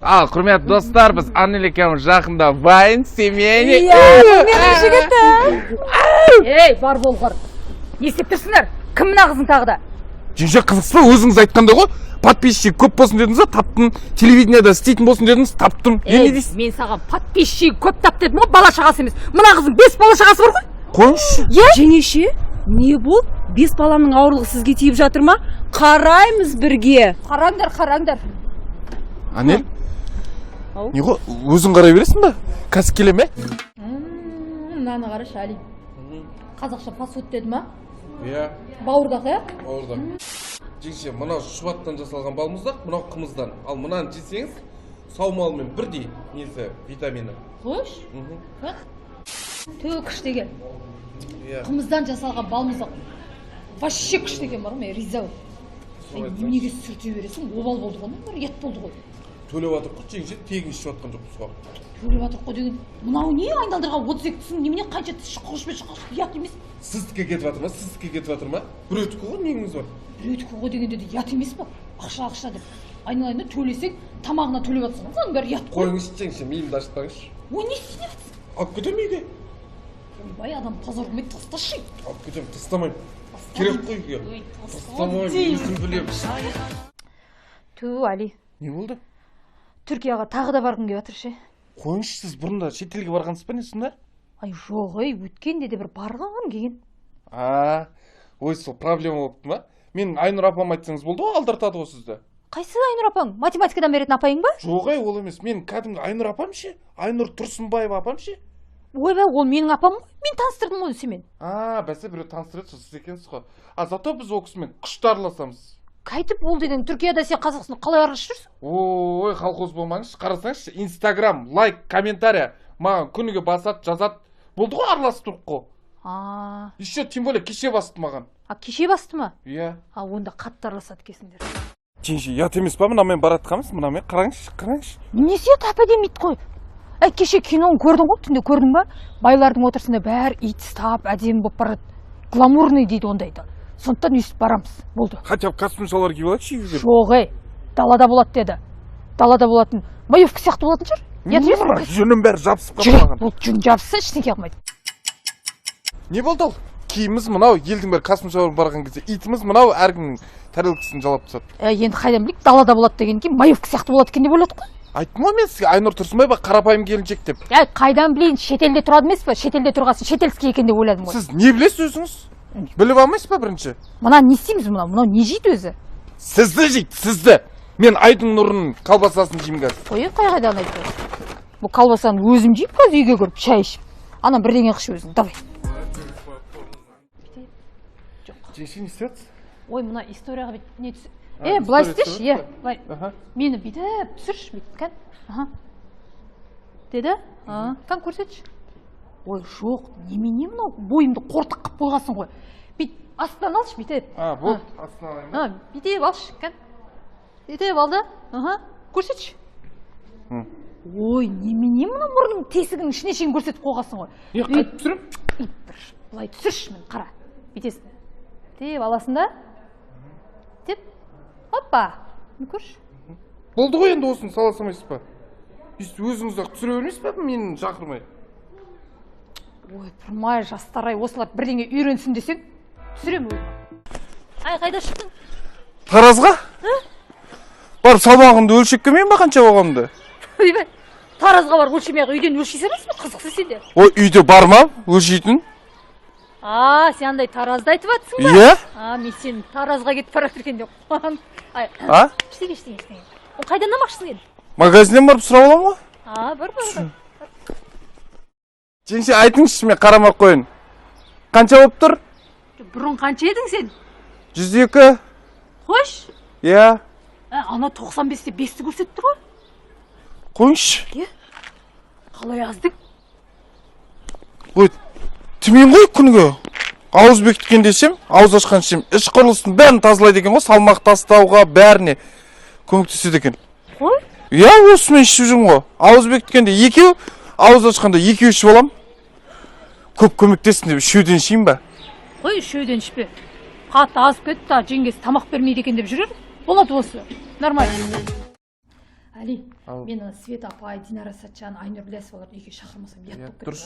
Ал, құрметті достар, біз Аннель екеуміз жақында вайн, семейный. Менің жігітім. Ей, бар болғыр. Не істеп тұрсыңдар? Кім мына қызың тағы да? Жеңше қызықсыз ба, өзіңіз айтқандай ғой. Подписчик көп болсын дедіңіз, таптым. Телевидениеда істейтін болсын дедіңіз, таптым. Ей, мен саған подписчик көп тап дедім ғой, бала шағасы емес. Мына қызың 5 бала шағасы бар ғой? Қойшы. Жеңеше, не бұл? 5 баланың ауырлығы сізге тиіп жатыр ма? Қараймыз бірге. Қараңдар. Аннель? Не ғой, өзің қарай бересің ба? Кәсіп келе ме? Мынаны қарашы, Али. Қазақша фастфуд деді ма? Иә. Бауырдақ, иә? Бауырдақ. Жеңше, мынау шұбаттан жасалған балмұздақ, мынау қымыздан. Ал мынаны жесеңіз, саумалымен бірдей несі, витамині. Қош? Төе күш деген. Қымыздан жасалған балмұздақ. Вообще күш деген бар ғой, риза бол. Неге сүрте бересің? Обал болды ғой, ет болды ғой. Төлеп атыр құт жеңше, тегін ішіп жатқан жоқпыз ғой. Төлеп атыр ғой деген. Мынау не айналдырған 32-сің, немене қанша шыққышпен ұят емес. Сіздікі кетіп жатыр ма? Сіздікі кетіп жатыр ма? Біреудікі ғой, неңіз бар? Біреудікі ғой дегенде де ұят емес па? Ақша деп. Айналайында төлесең, тамағына төлеп жатсың. Соның бәрі ұят қой. Қойыңыз жеңше, миымды ашытпаңызшы. Ой, не істеп жатсың? Алып кетем үйге. Ойбай, адам позор қылмай тасташы. Алып кетем, тастамайым. Керек қой үйге. Тастамайым, өзім білем. Ту, Али. Не болды? Түркияға тағы да барғым келіп жатыр ше. Қойыңызшы, сіз бұрында шетелге барғансыз ба не сонда? Ай, жоқ, өткенде де бір барғым келген. Ой, сол проблема болыпты ма? Мен Айнұр апам айтсаңыз болды ғой, алдыртады ғой сізді. Қайсы Айнұр апаң? Математикадан беретін апайың ба? Жоқ, ол емес. Мен кәдімгі Айнұр апам ше? Айнұр Тұрсынбаева апам ше? Ойбай, ол менің апам ғой. Мен таныстырдым ғой семен. Бәсе біреу таныстырады, сіз екенсіз ғой. Зато біз ол кісімен күшті араласамыз. Қайтып ол деген Түркияда сен Қазақстан қалай араласып жүрсің? Ой, колхоз болмаңызшы, қарасаңызшы, Инстаграм, лайк, комментария маған күніге басады, жазады. Болды ғой, араласып тұрық қой. Еще тем более кеше басты маған. Кеше басты ма? Иә. Онда қатты араласады кесіңдер. Жеңше, ұят емес па, мынамен баратқанбыз, мынамен қараңызшы. Несі тәп-әдемі ит қой. Кеше киноны көрдің ғой, түнде көрдің ба? Байлардың отырысында бәрі ит ұстап, әдемі болып барады. Гламурный дейді ондайды. Сондықтан өйстіп барамыз. Болды. Хотя бы костюмшалар киіп алайықшы үйге. Жоқ, далада болады деді. Далада болатын. Боевка сияқты болатын шығар. Жүнім бәрі жабысып қалмаған. Бұл жүн жабысса ештеңе қылмайды. Не болды ал? Киіміміз мынау, елдің бәрі костюмшалар барған кезде, итіміз мынау әркімнің тарелкасын жалап тастады. Енді қайдан білейік, далада болады деген кейін боевка сияқты болады екен деп ойладық қой. Айттым ғой мен сізге, Айнұр Тұрсынбаева қарапайым келіншек деп. Қайдан білейін, шетелде тұрады емес па? Шетелде тұрғасын шетелский екен деп ойладым ғой. Сіз не білесіз өзіңіз? Біліп алмайсыз ба бірінші? Мына не істейміз мынау не жейді өзі? Сізді жейді, сізді. Мен Айдың Нұрының колбасасын жеймін қазір. Ой, қайдан айтты? Бұл колбасаны өзім жейіп қазір үйге кіріп шай ішіп. Ана бірдеңе қышы өзің, давай. Жеңше не істейсіз? Ой, мына историяға не түсі? Былай істеші, былай. Мені бүйтіп түсірші, бүйтіп, кән. Деді? Кән көрсетші. Ой, жоқ, немене мынау бойымды қортық қып қойғасын ғой. Бүйтіп, астынан алшы, бүйтіп. Болды, астынан алайын. Бүйтіп алшы, кән. Бүйтіп алды. Көрсетші. Ой, немене мынау мұрның тесігінің ішіне шейін көрсетіп қойғасын ғой. Қайтып түсірім? Былай түсірші, мен қара. Бүйтесің. Деп аласың да. Деп. Оппа. Көрші. Болды ғой енді осыны сала салмайсыз ба? Өзіңіз-ақ түсіре бермейсіз ба мені шақырмай? Ой, тұрмай, жастар-ай, осылар бірдеңе үйренсін десең, түсірем өзім. Қайда шықтың? Таразға? Барып салмағымды өлшеп келмейін ба қанша болғанымды? Ойбай, Таразға барып өлшемей үйден өлшей саласың ба? Қызықсыз сенде. Ой, үйде бар ма өлшейтін? Сен андай Таразды айтып жатсың ба? Иә? Мен сен Таразға кетіп бара жатыр екен деп қойғам. Ештеңе. Қайдан намақшысың енді? Магазиннен барып сұрап аламын ғой? Бар. Жеңше, айтыңызшы, мен қарамақ қойын. Қанша болып тұр? Бұрын қанша едің сен? 102. Қош? Иә. Ана 95-те 5-ті көрсетіп тұр ғой? Қойыңшы. Қалай аздың? Ой, түмен ғой күніге. Ауыз бекіткен десем, ауыз ашқан шем, іш құрылысын бәрін тазалайды екен ғой, салмақ тастауға бәріне көмектеседі екен. Қой? Иә, осымен ішіп жүрмін ғой. Ауыз бекіткенде екеу, ауыз ашқанда екеу ішіп алам. Көп көмектесін деп үшеуден ішейін ба? Қой, үшеуден ішпе. Қатты азып кетті, жеңгесі тамақ бермейді екен деп жүрер. Болады осы. Нормально. Әли, мен Света апай, Динара Сатжан, Айнұр Біләсов оларды үйге шақырмасам ұят болып кетті. Дұрыс,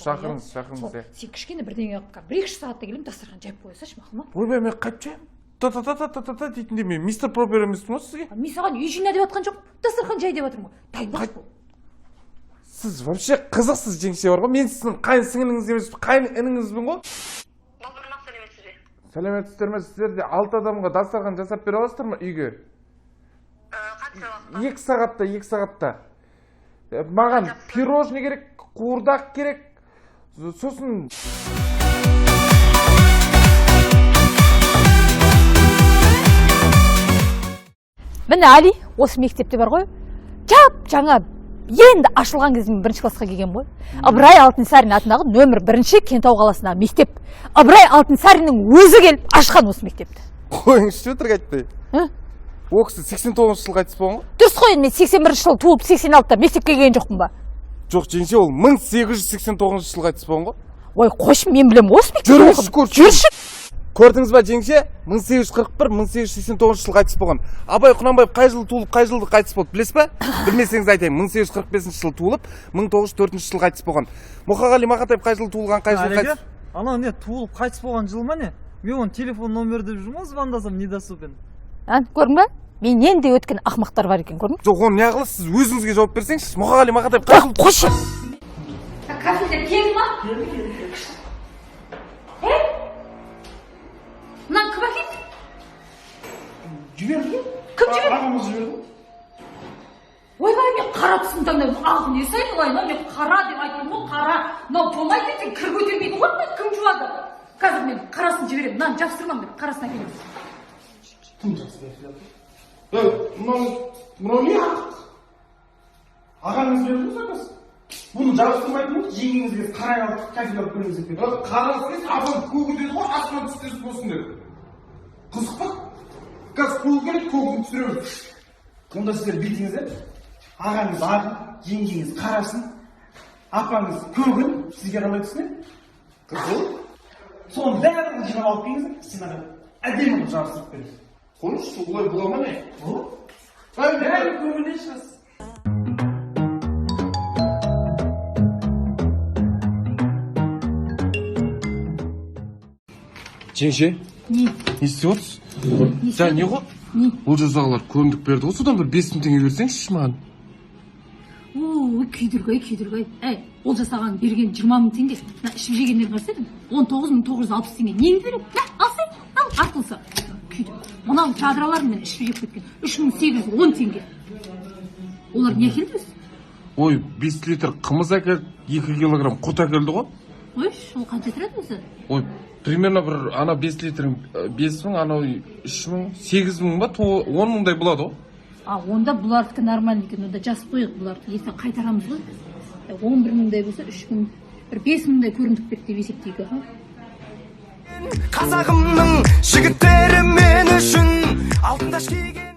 шақырыңыз. Сен кішкене бірдеңе бір-екі сағатта келемін, дастархан жайып қойсайшы, мақұл ма? Ойбай, мен қайып жайым. Та-та-та-та-та-та дейтінде мен мистер Пропер емеспін ғой сізге. Мен саған үй жина деп жатқан жоқ, дастархан жай деп жатырмын ғой. Дайындық бол. Сіз вообще қызықсыз жеңше бар ғой. Мен сіздің қайын сіңіліңіз емес, қайын ініңізбін ғой. Балдырмақ сәлеметсіз бе? Сәлеметсіздер ме? Сіздер де 6 адамға дастархан жасап бере аласыздар ма үйге? Қанша уақытта? 2 сағатта. Маған пирожный керек, қуырдақ керек. Сосын Міне Али, осы мектепте бар ғой. Жаңа енді ашылған кезімде 1-ші классқа келген ғой. Ыбырай Алтынсарин атындағы нөмір 1-ші Кентау қаласындағы мектеп. Ыбырай Алтынсариннің өзі келіп ашқан осы мектепті. қойыңызшы өтірік айтпай. О кісі 89 жылғы қайтыс болған ғой? Дұрыс қой, мен 81 жылы туылып 86-та мектепке келген жоқпын ба? Жоқ, жеңше, ол 1889 жылғы қайтыс болған ғой? Ой, қош, мен білем осы мектепте. Жүрші. Көрдіңіз ба, жеңше? 1841-1889 жылғы қайтыс болған. Абай Құнанбаев қай жылы туылып, қай жылы қайтыс болды, білесіз ба? Білмесеңіз айтайын, 1845 жылы туылып, 1904 жылы қайтыс болған. Мұқағали Мақатаев қай жылы туылған, қай жылы қайтыс? Анау не туылып қайтыс болған жыл ма не? Мен оның телефон номері деп жүрмін, звондасам недосумен. Көрдің ба? Менен де өткен ақмақтар бар екен, көрдің? Жоқ, оны не қыласыз, сіз өзіңізге жауап берсеңіз, Мұқағали Мақатаев қай жылы? Қош. Кафеде келді ма? Мынаны кім әкелді? Жіберді? Кім жіберді? Ағамыз жіберді. Ойбай, мен қара түсін таңдаймын. Ақ не сайын, мен қара деп айтамын ғой, қара. Мынау болмайды десең кір көтермейді ғой, кім жуады? Қазір мен қарасын жіберемін, мынаны жабыстырмам деп, қарасын әкелемін. Кім жабыстырады? Мынау не ақ? Ағаңыз берді заказ. Бұны жабыстырмайтын ғой, жеңгеңізге қарай алып кафелер көріңіз деп. Қарасыз, апам көгітеді ғой, астынан түстес болсын деп. Қызық па? Қазір көгі келеді, көгін түсіреміз. Онда сіздер бетіңіздер, ағаңыз ағын, жеңгеңіз қарасын, апаңыз көгін сізге қалай түсіне? Қызыл? Соны бәрін жинап алып келіңіздер, сценарий әдемі жабыстырып беріңіз. Қойыңызшы, олай бола ма не? Бәрін көгіне шығасыз. Жеңше? Не? Не істеп отырсыз? Жаңа не ғой? Не? Ол жазағылар көрімдік берді ғой, содан бір 5000 теңге берсеңізші маған. Күйдіргай. Ол жасаған берген 20.000 теңге. Ішіп жегендерін қарасайдың, 19.960 теңге. Нені береді? Алсай, ал, артылса. Күйдір. Мынау жадыраларымен ішіп жеп кеткен. 3810 теңге. Олар не әкелді өзі? Ой, 5 литр қымыз әкелді, 2 килограмм құт әкелді ғой. Ой, ол қанша тұрады өзі? Ой, примерно бір ана 5 литрің 5.000, анау 3.000, 8.000 ба, 10.000-дай болады ғой. Онда бұлардікі нормально екен, онда жазып қойық бұларды. Ертең қайтарамыз ғой. 11.000-дай болса, 3.000, бір 5.000-дай көрімдік берді деп есептейік. Қазағымның жігіттері мен үшін алтын таш киген